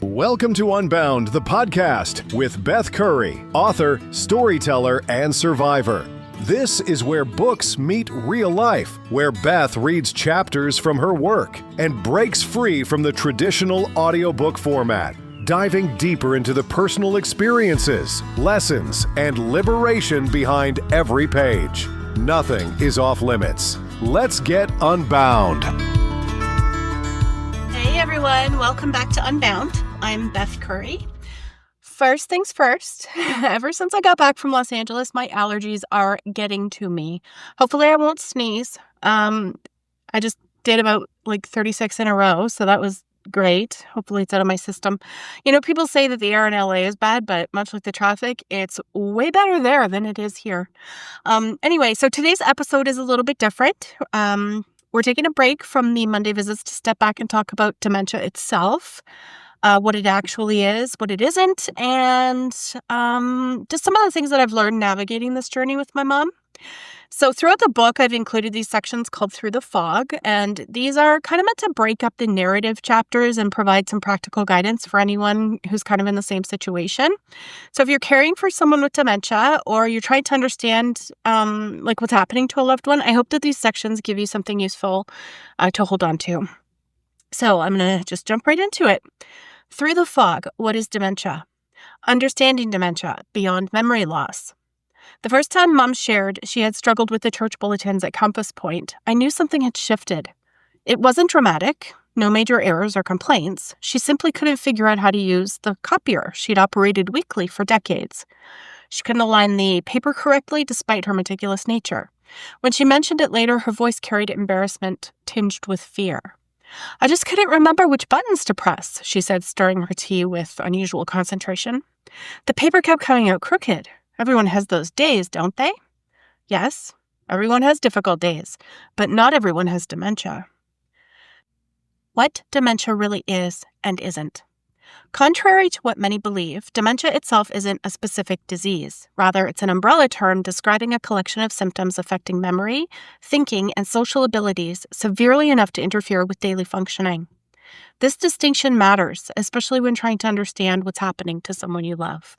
Welcome to Unbound, the podcast with Beth Curry, author, storyteller, and survivor. This is where books meet real life, where Beth reads chapters from her work and breaks free from the traditional audiobook format, diving deeper into the personal experiences, lessons, and liberation behind every page. Nothing is off limits. Let's get unbound. Hey everyone, welcome back to Unbound. I'm Beth Curry. First things first, ever since I got back from Los Angeles, my allergies are getting to me. Hopefully I won't sneeze. I just did about 36 in a row, so that was great. Hopefully it's out of my system. You know, people say that the air in LA is bad, but much like the traffic, it's way better there than it is here. Anyway, so today's episode is a little bit different. We're taking a break from the Monday visits to step back and talk about dementia itself. What it actually is, what it isn't, and just some of the things that I've learned navigating this journey with my mom. So throughout the book, I've included these sections called Through the Fog, and these are kind of meant to break up the narrative chapters and provide some practical guidance for anyone who's kind of in the same situation. So if you're caring for someone with dementia or you're trying to understand what's happening to a loved one, I hope that these sections give you something useful to hold on to. So I'm going to just jump right into it. Through the Fog, what is dementia? Understanding dementia, beyond memory loss. The first time Mom shared she had struggled with the church bulletins at Compass Point, I knew something had shifted. It wasn't dramatic, no major errors or complaints. She simply couldn't figure out how to use the copier she'd operated weekly for decades. She couldn't align the paper correctly despite her meticulous nature. When she mentioned it later, her voice carried embarrassment tinged with fear. I just couldn't remember which buttons to press, she said, stirring her tea with unusual concentration. The paper kept coming out crooked. Everyone has those days, don't they? Yes, everyone has difficult days, but not everyone has dementia. What dementia really is and isn't. Contrary to what many believe, dementia itself isn't a specific disease. Rather, it's an umbrella term describing a collection of symptoms affecting memory, thinking, and social abilities severely enough to interfere with daily functioning. This distinction matters, especially when trying to understand what's happening to someone you love.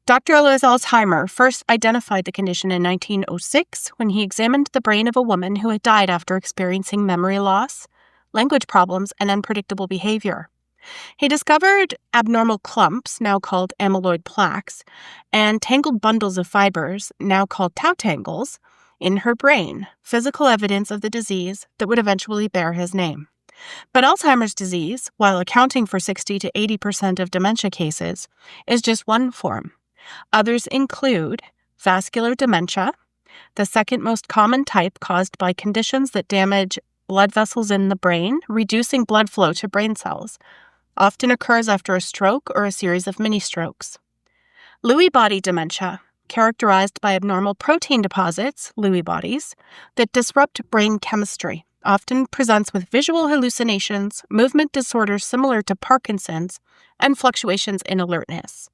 Dr. Alois Alzheimer first identified the condition in 1906 when he examined the brain of a woman who had died after experiencing memory loss, language problems, and unpredictable behavior. He discovered abnormal clumps, now called amyloid plaques, and tangled bundles of fibers, now called tau tangles, in her brain, physical evidence of the disease that would eventually bear his name. But Alzheimer's disease, while accounting for 60 to 80% of dementia cases, is just one form. Others include vascular dementia, the second most common type caused by conditions that damage blood vessels in the brain, reducing blood flow to brain cells. Often occurs after a stroke or a series of mini-strokes. Lewy body dementia, characterized by abnormal protein deposits, Lewy bodies, that disrupt brain chemistry, often presents with visual hallucinations, movement disorders similar to Parkinson's, and fluctuations in alertness.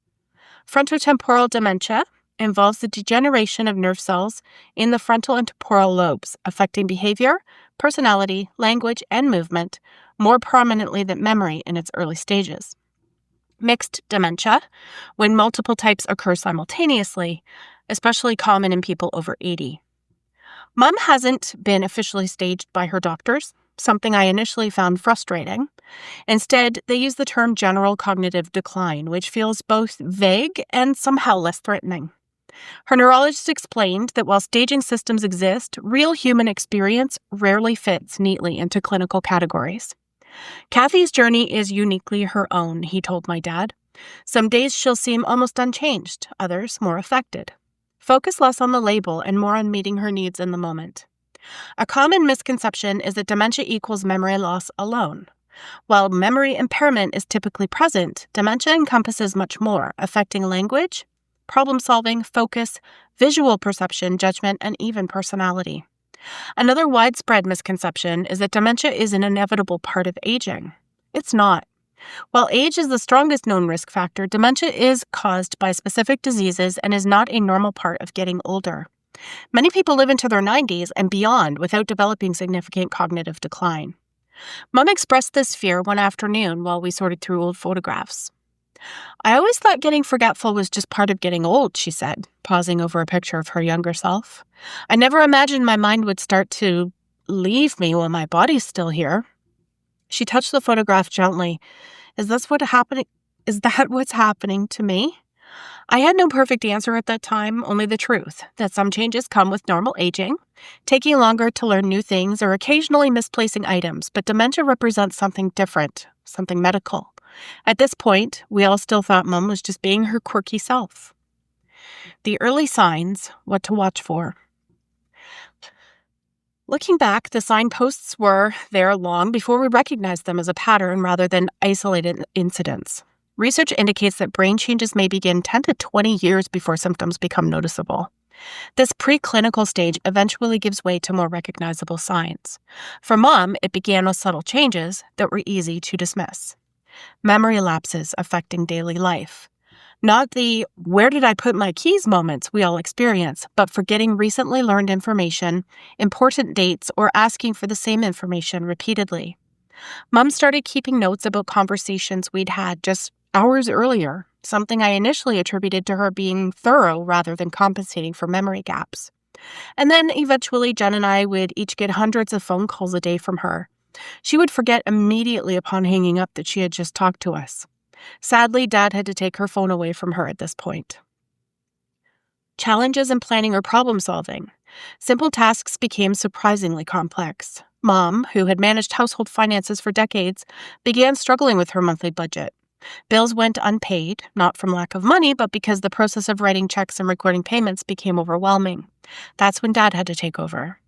Frontotemporal dementia involves the degeneration of nerve cells in the frontal and temporal lobes, affecting behavior, personality, language, and movement, more prominently than memory in its early stages. Mixed dementia, when multiple types occur simultaneously, especially common in people over 80. Mom hasn't been officially staged by her doctors, something I initially found frustrating. Instead, they use the term general cognitive decline, which feels both vague and somehow less threatening. Her neurologist explained that while staging systems exist, real human experience rarely fits neatly into clinical categories. Kathy's journey is uniquely her own, he told my dad. Some days she'll seem almost unchanged, others more affected. Focus less on the label and more on meeting her needs in the moment. A common misconception is that dementia equals memory loss alone. While memory impairment is typically present, dementia encompasses much more, affecting language, problem-solving, focus, visual perception, judgment, and even personality. Another widespread misconception is that dementia is an inevitable part of aging. It's not. While age is the strongest known risk factor, dementia is caused by specific diseases and is not a normal part of getting older. Many people live into their 90s and beyond without developing significant cognitive decline. Mom expressed this fear one afternoon while we sorted through old photographs. I always thought getting forgetful was just part of getting old, she said, pausing over a picture of her younger self. I never imagined my mind would start to leave me when my body's still here. She touched the photograph gently. Is that what's happening to me? I had no perfect answer at that time, only the truth, that some changes come with normal aging, taking longer to learn new things or occasionally misplacing items, but dementia represents something different, something medical. At this point, we all still thought Mom was just being her quirky self. The early signs, what to watch for. Looking back, the signposts were there long before we recognized them as a pattern rather than isolated incidents. Research indicates that brain changes may begin 10 to 20 years before symptoms become noticeable. This preclinical stage eventually gives way to more recognizable signs. For Mom, it began with subtle changes that were easy to dismiss. Memory lapses affecting daily life. Not the "where did I put my keys" moments we all experience, but forgetting recently learned information, important dates, or asking for the same information repeatedly. Mom started keeping notes about conversations we'd had just hours earlier, something I initially attributed to her being thorough rather than compensating for memory gaps. And then eventually Jen and I would each get hundreds of phone calls a day from her. She would forget immediately upon hanging up that she had just talked to us. Sadly, Dad had to take her phone away from her at this point. Challenges in planning or problem solving. Simple tasks became surprisingly complex. Mom, who had managed household finances for decades, began struggling with her monthly budget. Bills went unpaid, not from lack of money, but because the process of writing checks and recording payments became overwhelming. That's when Dad had to take over.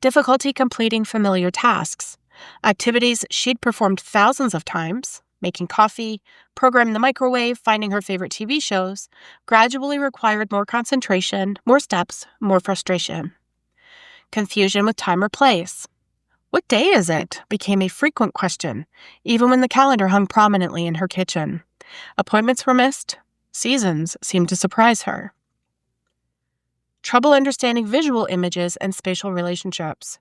Difficulty completing familiar tasks. Activities she'd performed thousands of times, making coffee, programming the microwave, finding her favorite TV shows, gradually required more concentration, more steps, more frustration. Confusion with time or place. What day is it? Became a frequent question, even when the calendar hung prominently in her kitchen. Appointments were missed. Seasons seemed to surprise her. Trouble understanding visual images and spatial relationships.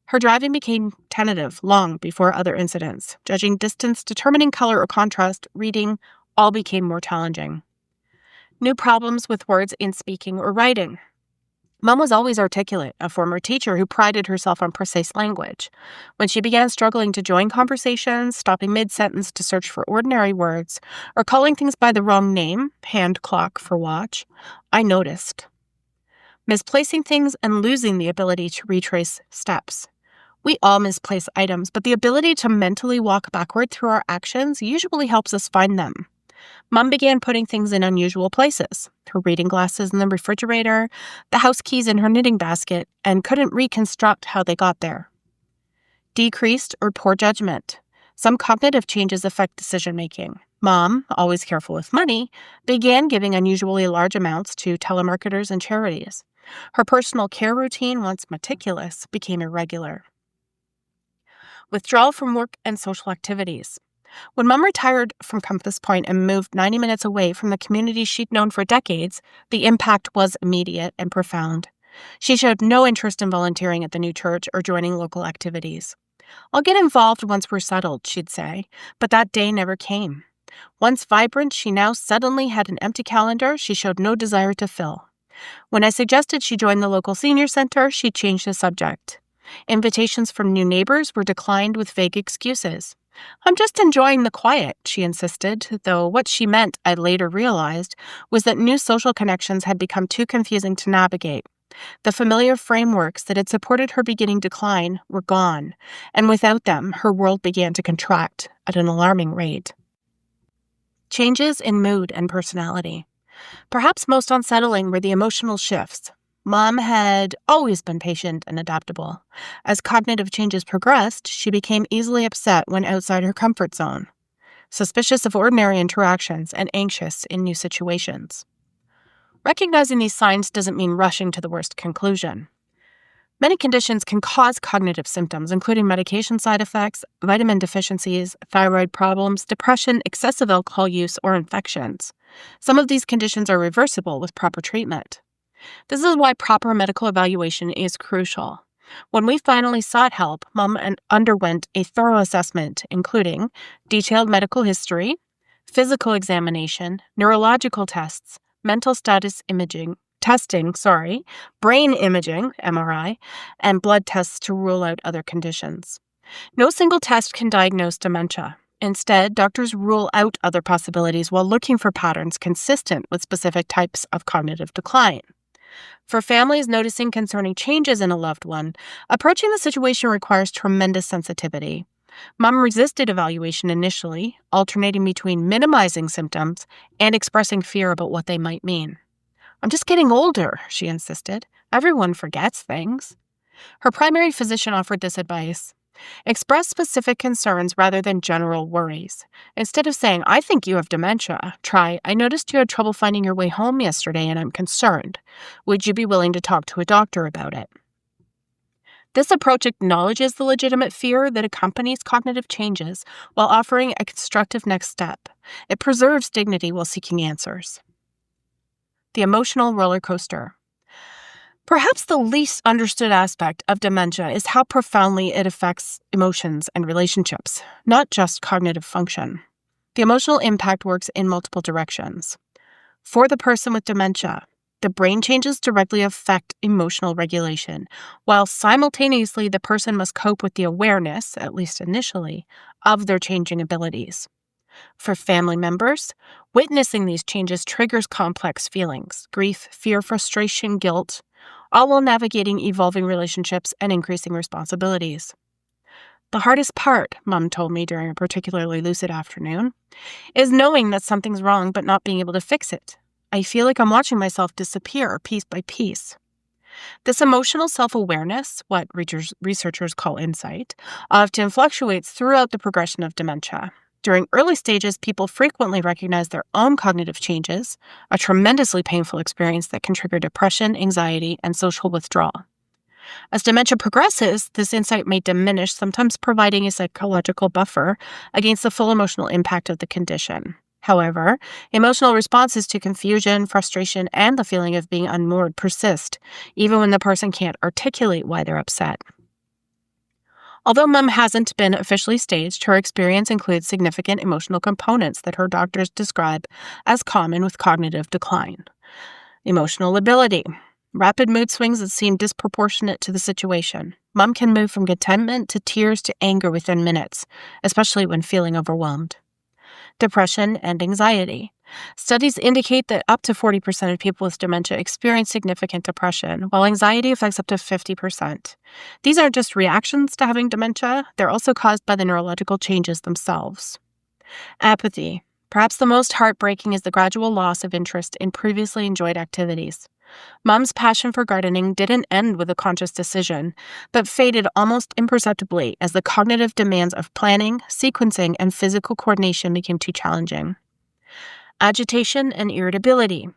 Her driving became tentative long before other incidents. Judging distance, determining color or contrast, reading, all became more challenging. New problems with words in speaking or writing. Mom was always articulate, a former teacher who prided herself on precise language. When she began struggling to join conversations, stopping mid-sentence to search for ordinary words, or calling things by the wrong name, hand clock for watch, I noticed. Misplacing things and losing the ability to retrace steps. We all misplace items, but the ability to mentally walk backward through our actions usually helps us find them. Mom began putting things in unusual places, her reading glasses in the refrigerator, the house keys in her knitting basket, and couldn't reconstruct how they got there. Decreased or poor judgment. Some cognitive changes affect decision-making. Mom, always careful with money, began giving unusually large amounts to telemarketers and charities. Her personal care routine, once meticulous, became irregular. Withdrawal from work and social activities. When Mom retired from Compass Point and moved 90 minutes away from the community she'd known for decades, the impact was immediate and profound. She showed no interest in volunteering at the new church or joining local activities. I'll get involved once we're settled, she'd say, but that day never came. Once vibrant, she now suddenly had an empty calendar she showed no desire to fill. When I suggested she join the local senior center, she changed the subject. Invitations from new neighbors were declined with vague excuses. I'm just enjoying the quiet, she insisted, though what she meant, I later realized, was that new social connections had become too confusing to navigate. The familiar frameworks that had supported her beginning decline were gone, and without them, her world began to contract at an alarming rate. Changes in mood and personality. Perhaps most unsettling were the emotional shifts. Mom had always been patient and adaptable. As cognitive changes progressed, she became easily upset when outside her comfort zone, suspicious of ordinary interactions, and anxious in new situations. Recognizing these signs doesn't mean rushing to the worst conclusion. Many conditions can cause cognitive symptoms, including medication side effects, vitamin deficiencies, thyroid problems, depression, excessive alcohol use, or infections. Some of these conditions are reversible with proper treatment. This is why proper medical evaluation is crucial. When we finally sought help, Mom underwent a thorough assessment, including detailed medical history, physical examination, neurological tests, mental status testing, brain imaging, MRI, and blood tests to rule out other conditions. No single test can diagnose dementia. Instead, doctors rule out other possibilities while looking for patterns consistent with specific types of cognitive decline. For families noticing concerning changes in a loved one, approaching the situation requires tremendous sensitivity. Mom resisted evaluation initially, alternating between minimizing symptoms and expressing fear about what they might mean. "I'm just getting older," she insisted. "Everyone forgets things." Her primary physician offered this advice: express specific concerns rather than general worries. Instead of saying, "I think you have dementia," try, "I noticed you had trouble finding your way home yesterday and I'm concerned. Would you be willing to talk to a doctor about it?" This approach acknowledges the legitimate fear that accompanies cognitive changes while offering a constructive next step. It preserves dignity while seeking answers. The emotional roller coaster. Perhaps the least understood aspect of dementia is how profoundly it affects emotions and relationships, not just cognitive function. The emotional impact works in multiple directions. For the person with dementia, the brain changes directly affect emotional regulation, while simultaneously the person must cope with the awareness, at least initially, of their changing abilities. For family members, witnessing these changes triggers complex feelings: grief, fear, frustration, guilt, all while navigating evolving relationships and increasing responsibilities. "The hardest part," Mom told me during a particularly lucid afternoon, "is knowing that something's wrong but not being able to fix it. I feel like I'm watching myself disappear piece by piece." This emotional self-awareness, what researchers call insight, often fluctuates throughout the progression of dementia. During early stages, people frequently recognize their own cognitive changes, a tremendously painful experience that can trigger depression, anxiety, and social withdrawal. As dementia progresses, this insight may diminish, sometimes providing a psychological buffer against the full emotional impact of the condition. However, emotional responses to confusion, frustration, and the feeling of being unmoored persist, even when the person can't articulate why they're upset. Although Mom hasn't been officially staged, her experience includes significant emotional components that her doctors describe as common with cognitive decline. Emotional lability. Rapid mood swings that seem disproportionate to the situation. Mom can move from contentment to tears to anger within minutes, especially when feeling overwhelmed. Depression and anxiety. Studies indicate that up to 40% of people with dementia experience significant depression, while anxiety affects up to 50%. These aren't just reactions to having dementia, they're also caused by the neurological changes themselves. Apathy. Perhaps the most heartbreaking is the gradual loss of interest in previously enjoyed activities. Mom's passion for gardening didn't end with a conscious decision, but faded almost imperceptibly as the cognitive demands of planning, sequencing, and physical coordination became too challenging. Agitation and irritability.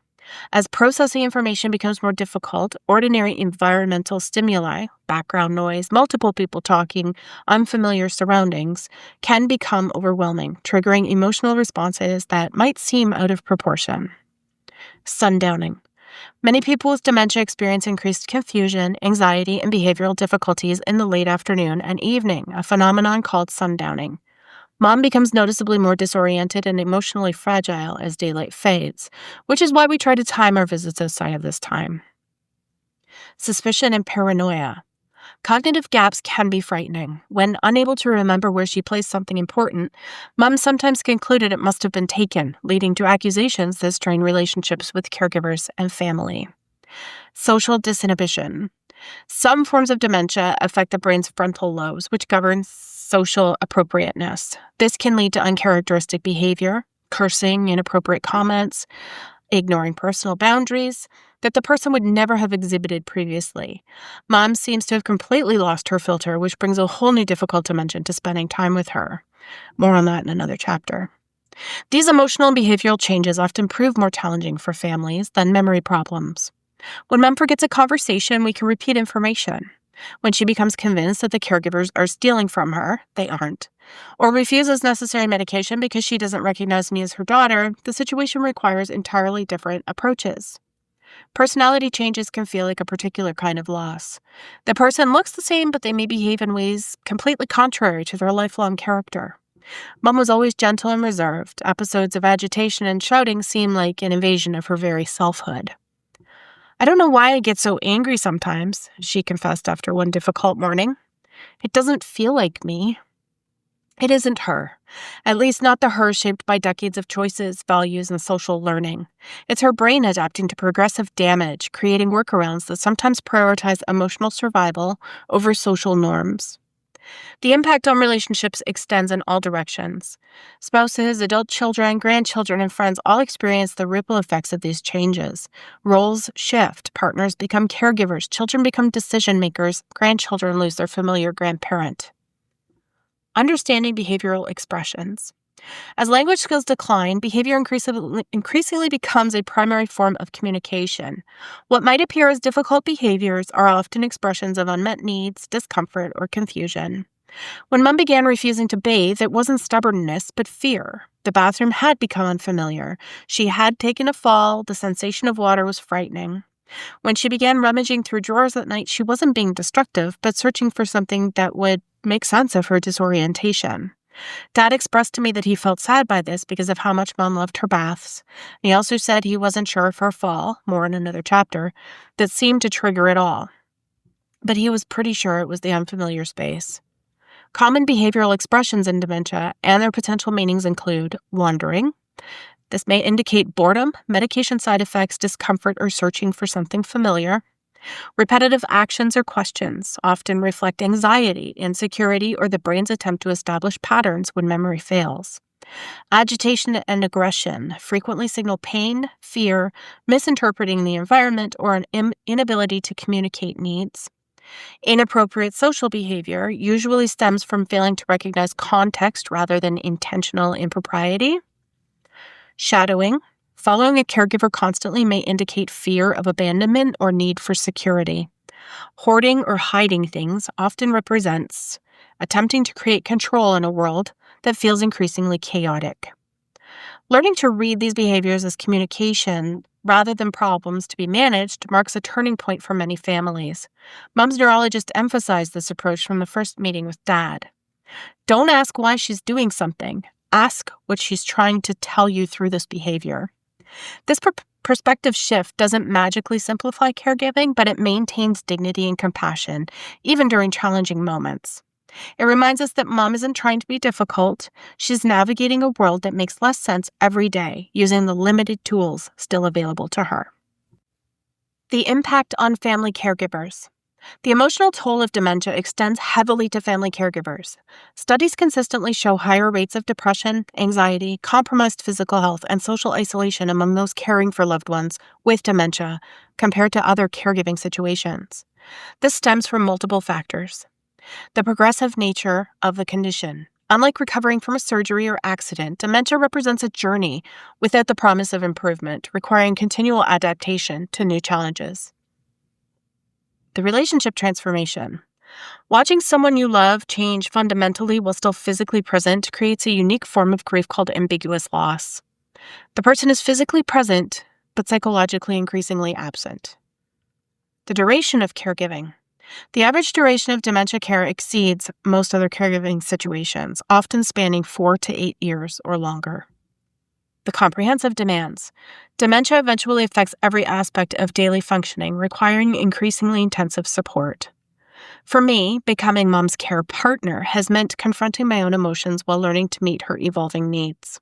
As processing information becomes more difficult, ordinary environmental stimuli, background noise, multiple people talking, unfamiliar surroundings, can become overwhelming, triggering emotional responses that might seem out of proportion. Sundowning. Many people with dementia experience increased confusion, anxiety, and behavioral difficulties in the late afternoon and evening, a phenomenon called sundowning. Mom becomes noticeably more disoriented and emotionally fragile as daylight fades, which is why we try to time our visits outside of this time. Suspicion and paranoia. Cognitive gaps can be frightening. When unable to remember where she placed something important, Mom sometimes concluded it must have been taken, leading to accusations that strain relationships with caregivers and family. Social disinhibition. Some forms of dementia affect the brain's frontal lobes, which governs social appropriateness. This can lead to uncharacteristic behavior, cursing, inappropriate comments, ignoring personal boundaries that the person would never have exhibited previously. Mom seems to have completely lost her filter, which brings a whole new difficult dimension to spending time with her. More on that in another chapter. These emotional and behavioral changes often prove more challenging for families than memory problems. When Mom forgets a conversation, we can repeat information. When she becomes convinced that the caregivers are stealing from her, they aren't, or refuses necessary medication because she doesn't recognize me as her daughter, the situation requires entirely different approaches. Personality changes can feel like a particular kind of loss. The person looks the same, but they may behave in ways completely contrary to their lifelong character. Mom was always gentle and reserved. Episodes of agitation and shouting seem like an invasion of her very selfhood. I don't know why I get so angry sometimes, she confessed after one difficult morning. It doesn't feel like me. It isn't her. At least not the her shaped by decades of choices, values, and social learning. It's her brain adapting to progressive damage, creating workarounds that sometimes prioritize emotional survival over social norms. The impact on relationships extends in all directions. Spouses, adult children, grandchildren, and friends all experience the ripple effects of these changes. Roles shift, partners become caregivers, children become decision makers, grandchildren lose their familiar grandparent. Understanding behavioral expressions. As language skills decline, behavior increasingly becomes a primary form of communication. What might appear as difficult behaviors are often expressions of unmet needs, discomfort, or confusion. When Mom began refusing to bathe, it wasn't stubbornness, but fear. The bathroom had become unfamiliar. She had taken a fall. The sensation of water was frightening. When she began rummaging through drawers at night, she wasn't being destructive, but searching for something that would make sense of her disorientation. Dad expressed to me that he felt sad by this because of how much Mom loved her baths. He also said he wasn't sure if her fall, more in another chapter, that seemed to trigger it all. But he was pretty sure it was the unfamiliar space. Common behavioral expressions in dementia and their potential meanings include wandering. This may indicate boredom, medication side effects, discomfort, or searching for something familiar. Repetitive actions or questions often reflect anxiety, insecurity, or the brain's attempt to establish patterns when memory fails. Agitation and aggression frequently signal pain, fear, misinterpreting the environment, or an inability to communicate needs. Inappropriate social behavior usually stems from failing to recognize context rather than intentional impropriety. Shadowing. Following a caregiver constantly may indicate fear of abandonment or need for security. Hoarding or hiding things often represents attempting to create control in a world that feels increasingly chaotic. Learning to read these behaviors as communication rather than problems to be managed marks a turning point for many families. Mom's neurologist emphasized this approach from the first meeting with Dad. Don't ask why she's doing something. Ask what she's trying to tell you through this behavior. This perspective shift doesn't magically simplify caregiving, but it maintains dignity and compassion, even during challenging moments. It reminds us that Mom isn't trying to be difficult. She's navigating a world that makes less sense every day, using the limited tools still available to her. The impact on family caregivers. The emotional toll of dementia extends heavily to family caregivers. Studies consistently show higher rates of depression, anxiety, compromised physical health, and social isolation among those caring for loved ones with dementia compared to other caregiving situations. This stems from multiple factors. The progressive nature of the condition. Unlike recovering from a surgery or accident, dementia represents a journey without the promise of improvement, requiring continual adaptation to new challenges. The relationship transformation. Watching someone you love change fundamentally while still physically present creates a unique form of grief called ambiguous loss. The person is physically present, but psychologically increasingly absent. The duration of caregiving. The average duration of dementia care exceeds most other caregiving situations, often spanning 4 to 8 years or longer. The comprehensive demands. Dementia eventually affects every aspect of daily functioning, requiring increasingly intensive support. For me, becoming Mom's care partner has meant confronting my own emotions while learning to meet her evolving needs.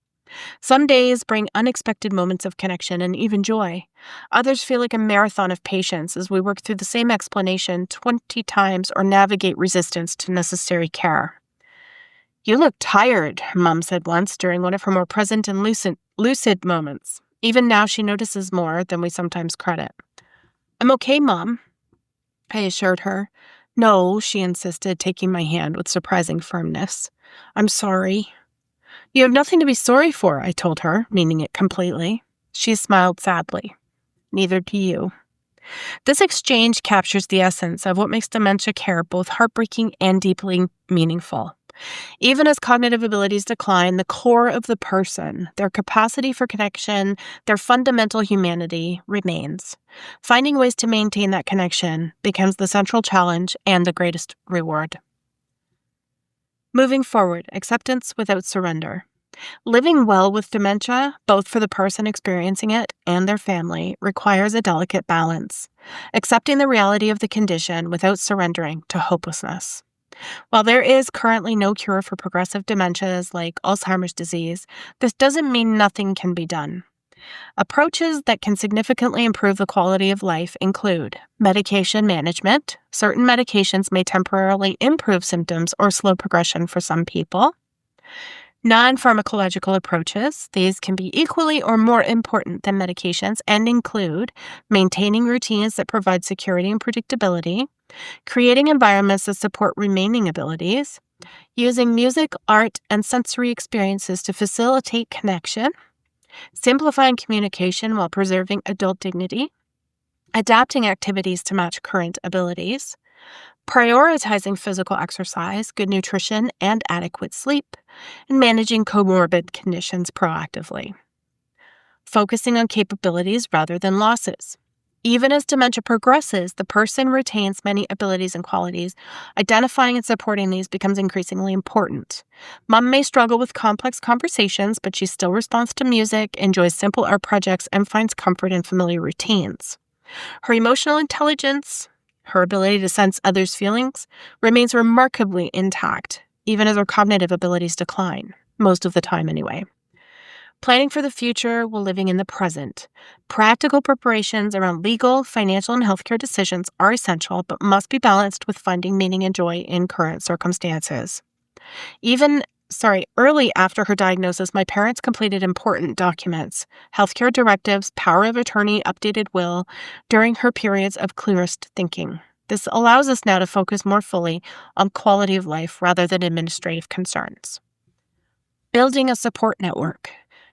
Some days bring unexpected moments of connection and even joy. Others feel like a marathon of patience as we work through the same explanation 20 times or navigate resistance to necessary care. "You look tired," Mom said once during one of her more present and lucid moments. Even now, she notices more than we sometimes credit. "I'm okay, Mom," I assured her. "No," she insisted, taking my hand with surprising firmness. "I'm sorry." "You have nothing to be sorry for," I told her, meaning it completely. She smiled sadly. "Neither do you." This exchange captures the essence of what makes dementia care both heartbreaking and deeply meaningful. Even as cognitive abilities decline, the core of the person, their capacity for connection, their fundamental humanity remains. Finding ways to maintain that connection becomes the central challenge and the greatest reward. Moving forward, acceptance without surrender. Living well with dementia, both for the person experiencing it and their family, requires a delicate balance, accepting the reality of the condition without surrendering to hopelessness. While there is currently no cure for progressive dementias like Alzheimer's disease, this doesn't mean nothing can be done. Approaches that can significantly improve the quality of life include medication management. Certain medications may temporarily improve symptoms or slow progression for some people. Non-pharmacological approaches. These can be equally or more important than medications and include maintaining routines that provide security and predictability, creating environments that support remaining abilities, using music, art, and sensory experiences to facilitate connection, simplifying communication while preserving adult dignity, adapting activities to match current abilities, prioritizing physical exercise, good nutrition, and adequate sleep, and managing comorbid conditions proactively. Focusing on capabilities rather than losses. Even as dementia progresses, the person retains many abilities and qualities. Identifying and supporting these becomes increasingly important. Mom may struggle with complex conversations, but she still responds to music, enjoys simple art projects, and finds comfort in familiar routines. Her emotional intelligence, her ability to sense others' feelings, remains remarkably intact, even as her cognitive abilities decline, most of the time anyway. Planning for the future while living in the present. Practical preparations around legal, financial, and healthcare decisions are essential, but must be balanced with finding meaning and joy in current circumstances. Early after her diagnosis, my parents completed important documents, healthcare directives, power of attorney, updated will, during her periods of clearest thinking. This allows us now to focus more fully on quality of life rather than administrative concerns. Building a support network.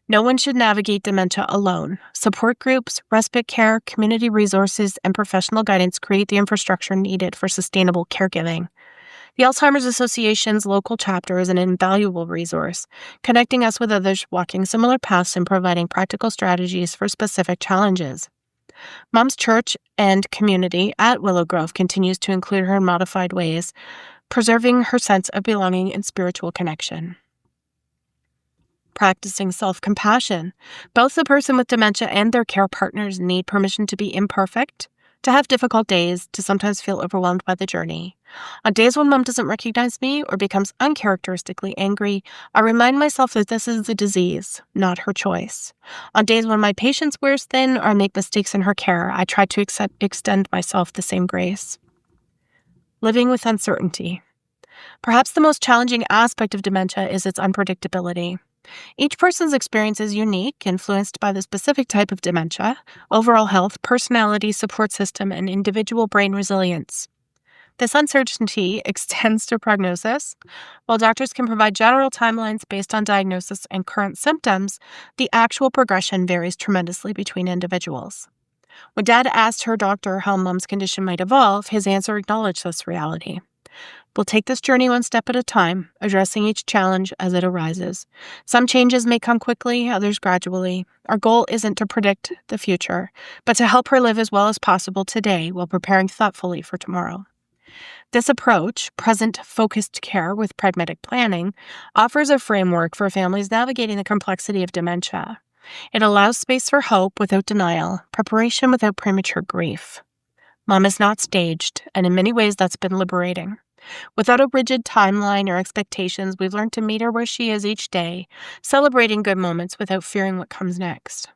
No one should navigate dementia alone. Support groups, respite care, community resources, and professional guidance create the infrastructure needed for sustainable caregiving. The Alzheimer's Association's local chapter is an invaluable resource, connecting us with others walking similar paths and providing practical strategies for specific challenges. Mom's church and community at Willow Grove continues to include her in modified ways, preserving her sense of belonging and spiritual connection. Practicing self-compassion. Both the person with dementia and their care partners need permission to be imperfect, to have difficult days, to sometimes feel overwhelmed by the journey. On days when Mom doesn't recognize me or becomes uncharacteristically angry, I remind myself that this is the disease, not her choice. On days when my patience wears thin or I make mistakes in her care, I try to extend myself the same grace. Living with uncertainty. Perhaps the most challenging aspect of dementia is its unpredictability. Each person's experience is unique, influenced by the specific type of dementia, overall health, personality, support system, and individual brain resilience. This uncertainty extends to prognosis. While doctors can provide general timelines based on diagnosis and current symptoms, the actual progression varies tremendously between individuals. When Dad asked her doctor how Mom's condition might evolve, his answer acknowledged this reality. We'll take this journey one step at a time, addressing each challenge as it arises. Some changes may come quickly, others gradually. Our goal isn't to predict the future, but to help her live as well as possible today while preparing thoughtfully for tomorrow. This approach, present-focused care with pragmatic planning, offers a framework for families navigating the complexity of dementia. It allows space for hope without denial, preparation without premature grief. Mom is not staged, and in many ways that's been liberating. Without a rigid timeline or expectations, we've learned to meet her where she is each day, celebrating good moments without fearing what comes next.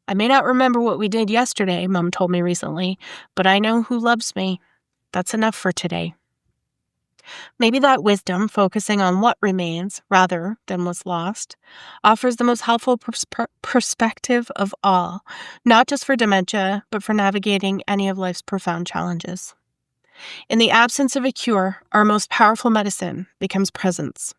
I may not remember what we did yesterday, Mom told me recently, but I know who loves me. That's enough for today. Maybe that wisdom, focusing on what remains rather than what's lost, offers the most helpful perspective of all, not just for dementia, but for navigating any of life's profound challenges. In the absence of a cure, our most powerful medicine becomes presence,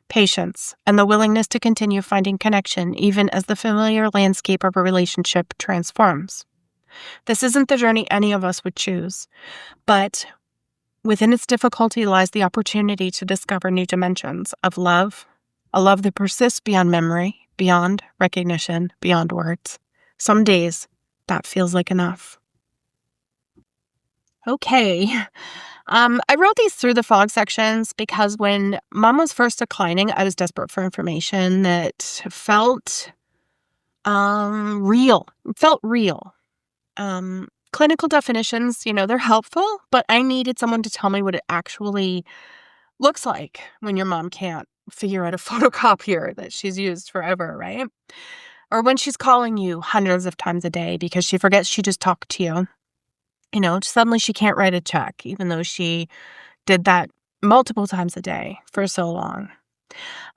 patience, and the willingness to continue finding connection even as the familiar landscape of a relationship transforms. This isn't the journey any of us would choose, but Within its difficulty lies the opportunity to discover new dimensions of love, a love that persists beyond memory, beyond recognition, beyond words. Some days, that feels like enough. Okay. I wrote these through the fog sections because when Mom was first declining, I was desperate for information that felt real. Felt real. Clinical definitions, they're helpful, but I needed someone to tell me what it actually looks like when your mom can't figure out a photocopier that she's used forever, right? Or when she's calling you hundreds of times a day because she forgets she just talked to you. Suddenly she can't write a check, even though she did that multiple times a day for so long.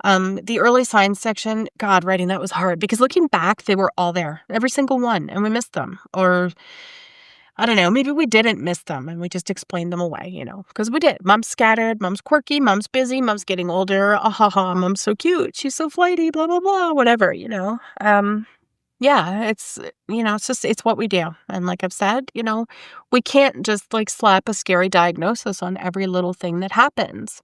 The early signs section, God, writing that was hard because looking back, they were all there, every single one, and we missed them. Or I don't know, maybe we didn't miss them and we just explained them away, because we did. Mom's scattered, mom's quirky, mom's busy, mom's getting older. Ah ha ha, mom's so cute. She's so flighty, blah, blah, blah, whatever. Yeah, it's what we do. And like I've said, we can't just like slap a scary diagnosis on every little thing that happens.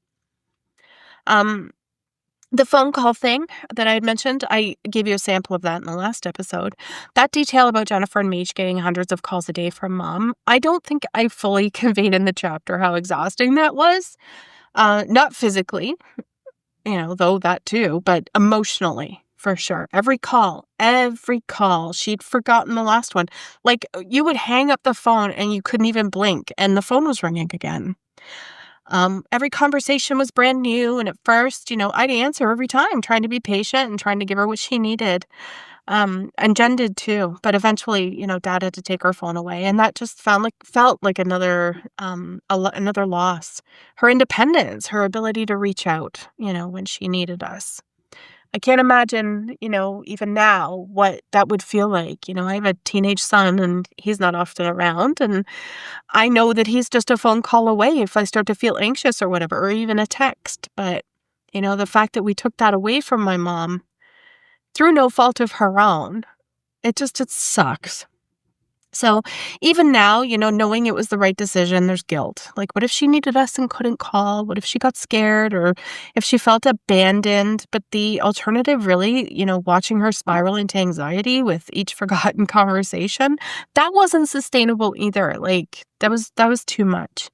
The phone call thing that I had mentioned, I gave you a sample of that in the last episode. That detail about Jennifer and Meech getting hundreds of calls a day from Mom, I don't think I fully conveyed in the chapter how exhausting that was. Not physically, though that too, but emotionally, for sure. Every call, she'd forgotten the last one. Like, you would hang up the phone and you couldn't even blink, and the phone was ringing again. Every conversation was brand new, and at first, I'd answer every time, trying to be patient and trying to give her what she needed. And Jen did too, but eventually, Dad had to take her phone away, and that just felt like another another loss. Her independence, her ability to reach out, when she needed us. I can't imagine, even now what that would feel like. I have a teenage son and he's not often around, and I know that he's just a phone call away if I start to feel anxious or whatever, or even a text. But, the fact that we took that away from my mom through no fault of her own, it sucks. So even now, knowing it was the right decision, there's guilt. Like, what if she needed us and couldn't call? What if she got scared or if she felt abandoned? But the alternative really, watching her spiral into anxiety with each forgotten conversation, that wasn't sustainable either. Like, that was too much.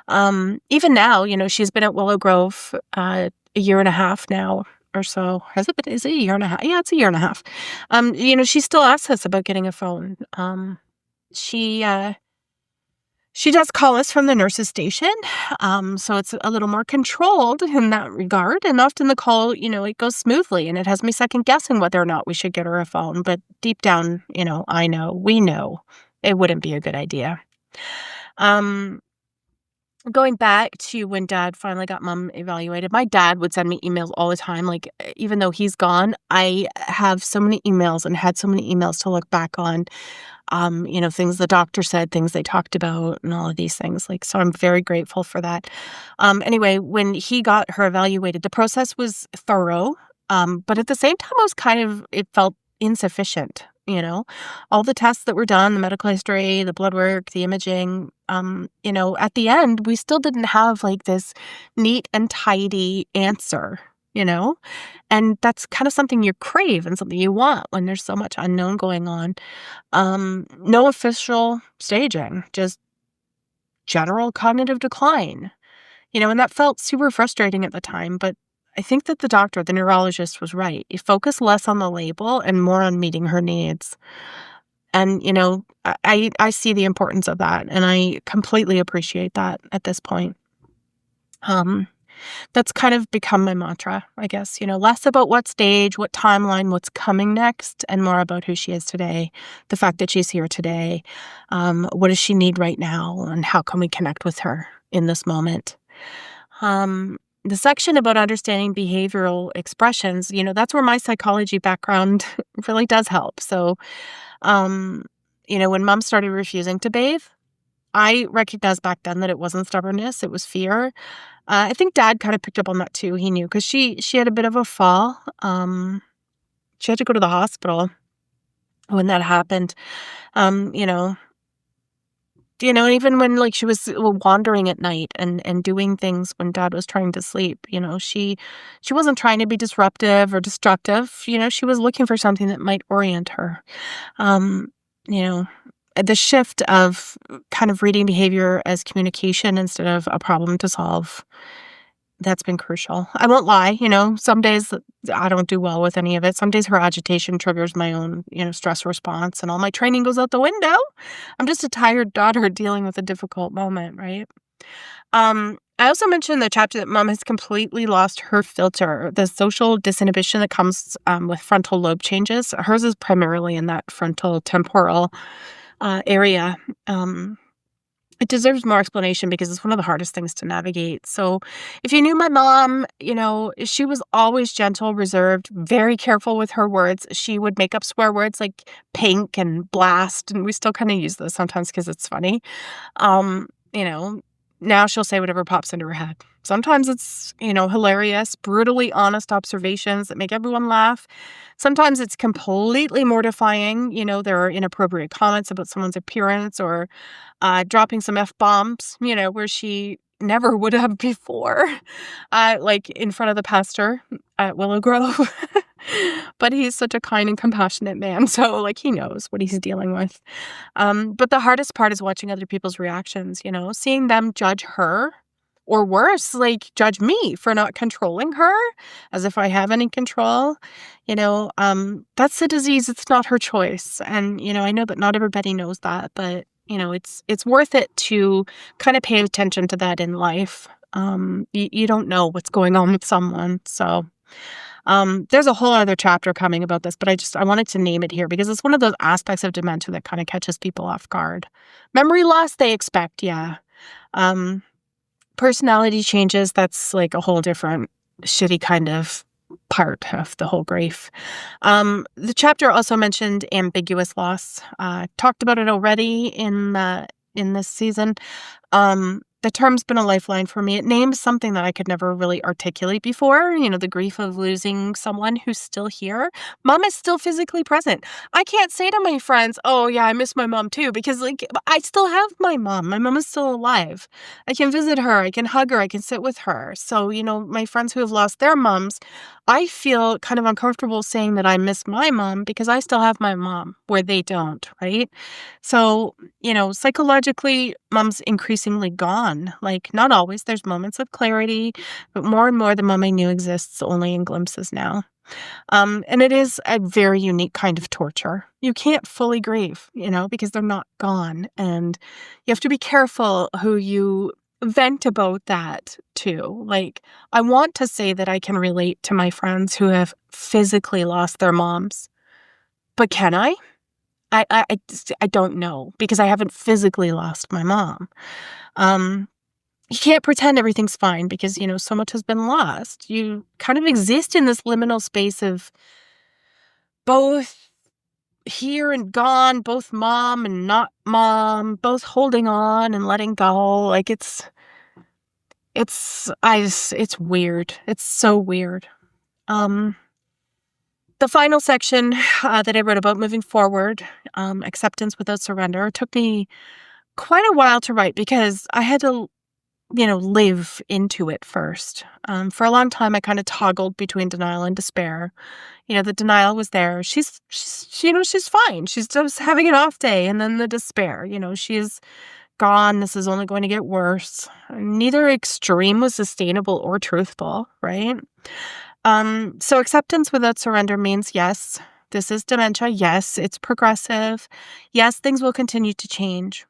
Even now, she's been at Willow Grove a year and a half now or so. Is it a year and a half? Yeah, it's a year and a half. She still asks us about getting a phone. She does call us from the nurse's station, so it's a little more controlled in that regard, and often the call, it goes smoothly, and it has me second-guessing whether or not we should get her a phone, but deep down, we know it wouldn't be a good idea. Going back to when Dad finally got Mom evaluated, my dad would send me emails all the time, like, even though he's gone, I have so many emails and had so many emails to look back on. Things the doctor said, things they talked about, and all of these things. Like, so I'm very grateful for that. Anyway, when he got her evaluated, the process was thorough, but at the same time, it felt insufficient. All the tests that were done, the medical history, the blood work, the imaging, at the end, we still didn't have like this neat and tidy answer, and that's kind of something you crave and something you want when there's so much unknown going on. No official staging, just general cognitive decline, and that felt super frustrating at the time. But I think that the neurologist was right. You focus less on the label and more on meeting her needs. And, I see the importance of that, and I completely appreciate that at this point. That's kind of become my mantra, I guess, less about what stage, what timeline, what's coming next, and more about who she is today, the fact that she's here today, what does she need right now, and how can we connect with her in this moment. The section about understanding behavioral expressions, that's where my psychology background really does help. So, when Mom started refusing to bathe, I recognized back then that it wasn't stubbornness, it was fear. I think Dad kind of picked up on that too. He knew because she had a bit of a fall. She had to go to the hospital when that happened. Even when like she was wandering at night and doing things when dad was trying to sleep, she wasn't trying to be disruptive or destructive. She was looking for something that might orient her. Um, you know, the shift of kind of reading behavior as communication instead of a problem to solve, that's been crucial. I won't lie, some days I don't do well with any of it. Some days her agitation triggers my own, stress response and all my training goes out the window. I'm just a tired daughter dealing with a difficult moment, right? I also mentioned in the chapter that mom has completely lost her filter, the social disinhibition that comes with frontal lobe changes. Hers is primarily in that frontal temporal area. It deserves more explanation because it's one of the hardest things to navigate. So, if you knew my mom, she was always gentle, reserved, very careful with her words. She would make up swear words like pink and blast, and we still kind of use those sometimes because it's funny. Um, you know, Now she'll say whatever pops into her head. Sometimes it's, hilarious, brutally honest observations that make everyone laugh. Sometimes it's completely mortifying. There are inappropriate comments about someone's appearance or dropping some F-bombs, where she never would have before, like in front of the pastor at Willow Grove. But he's such a kind and compassionate man, so, like, he knows what he's dealing with. But the hardest part is watching other people's reactions, seeing them judge her or worse, like, judge me for not controlling her as if I have any control. That's the disease. It's not her choice. And, I know that not everybody knows that, but, it's worth it to kind of pay attention to that in life. You don't know what's going on with someone. So, there's a whole other chapter coming about this, but I wanted to name it here because it's one of those aspects of dementia that kind of catches people off guard. Memory loss, they expect, yeah. Personality changes, that's like a whole different shitty kind of part of the whole grief. The chapter also mentioned ambiguous loss. Talked about it already in this season. The term's been a lifeline for me. It names something that I could never really articulate before, the grief of losing someone who's still here. Mom is still physically present. I can't say to my friends, oh yeah, I miss my mom too, because like I still have my mom. My mom is still alive. I can visit her. I can hug her. I can sit with her. So, my friends who have lost their moms, I feel kind of uncomfortable saying that I miss my mom because I still have my mom where they don't, right? So, psychologically, mom's increasingly gone. Like, not always. There's moments of clarity, but more and more, the mom I knew exists only in glimpses now. And it is a very unique kind of torture. You can't fully grieve, because they're not gone. And you have to be careful who you vent about that too. Like, I want to say that I can relate to my friends who have physically lost their moms, but can I? I don't know because I haven't physically lost my mom. You can't pretend everything's fine because, so much has been lost. You kind of exist in this liminal space of both here and gone, both mom and not mom, both holding on and letting go. Like it's weird. It's so weird. The final section that I wrote about moving forward, acceptance without surrender, took me quite a while to write because I had to, live into it first. For a long time, I kind of toggled between denial and despair. The denial was there. She's fine. She's just having an off day. And then the despair, she's gone. This is only going to get worse. Neither extreme was sustainable or truthful, right? So acceptance without surrender means, yes, this is dementia. Yes, it's progressive. Yes, things will continue to change.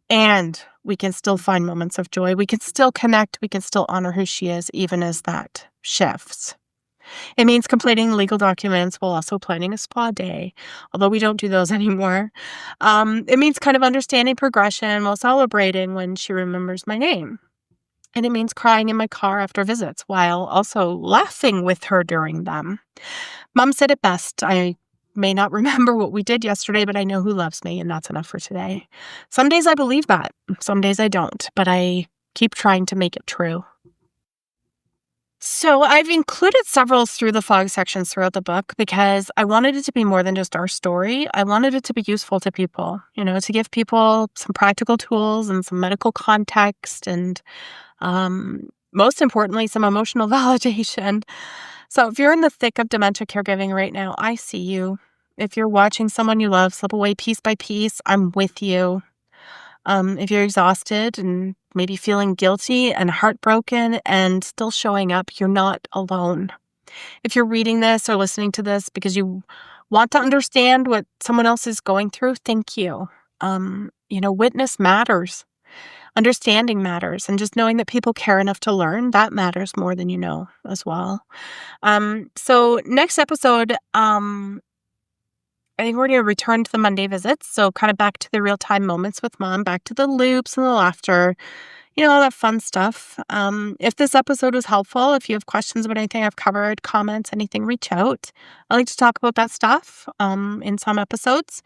And we can still find moments of joy. We can still connect. We can still honor who she is, even as that shifts. It means completing legal documents while also planning a spa day, although we don't do those anymore. It means kind of understanding progression while celebrating when she remembers my name. And it means crying in my car after visits while also laughing with her during them. Mom said it best. I may not remember what we did yesterday, but I know who loves me, and that's enough for today. Some days I believe that. Some days I don't, but I keep trying to make it true. So I've included several through the fog sections throughout the book because I wanted it to be more than just our story. I wanted it to be useful to people, to give people some practical tools and some medical context and most importantly, some emotional validation. So if you're in the thick of dementia caregiving right now, I see you. If you're watching someone you love slip away piece by piece, I'm with you. If you're exhausted and maybe feeling guilty and heartbroken and still showing up, you're not alone. If you're reading this or listening to this because you want to understand what someone else is going through, thank you. Witness matters. Understanding matters. And just knowing that people care enough to learn, that matters more than you know as well. So next episode, I think we're going to return to the Monday visits. So kind of back to the real-time moments with mom, back to the loops and the laughter, all that fun stuff. If this episode was helpful, if you have questions about anything I've covered, comments, anything, reach out. I like to talk about that stuff in some episodes.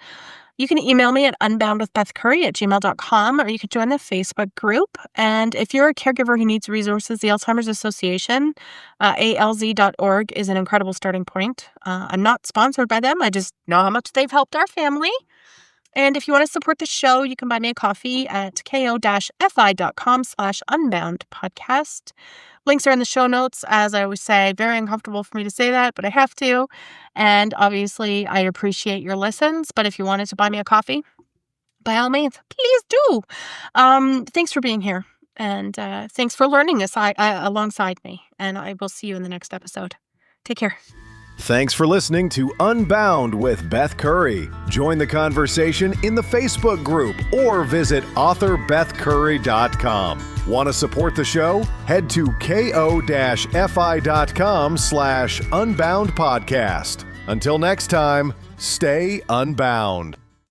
You can email me at unboundwithbethcurry@gmail.com, or you can join the Facebook group. And if you're a caregiver who needs resources, the Alzheimer's Association, alz.org, is an incredible starting point. I'm not sponsored by them. I just know how much they've helped our family. And if you want to support the show, you can buy me a coffee at ko-fi.com/unbound podcast. Links are in the show notes. As I always say, very uncomfortable for me to say that, but I have to. And obviously, I appreciate your listens. But if you wanted to buy me a coffee, by all means, please do. Thanks for being here. And thanks for learning this alongside me. And I will see you in the next episode. Take care. Thanks for listening to Unbound with Beth Curry. Join the conversation in the Facebook group or visit authorbethcurry.com. Want to support the show? Head to ko-fi.com/unbound podcast. Until next time, stay unbound.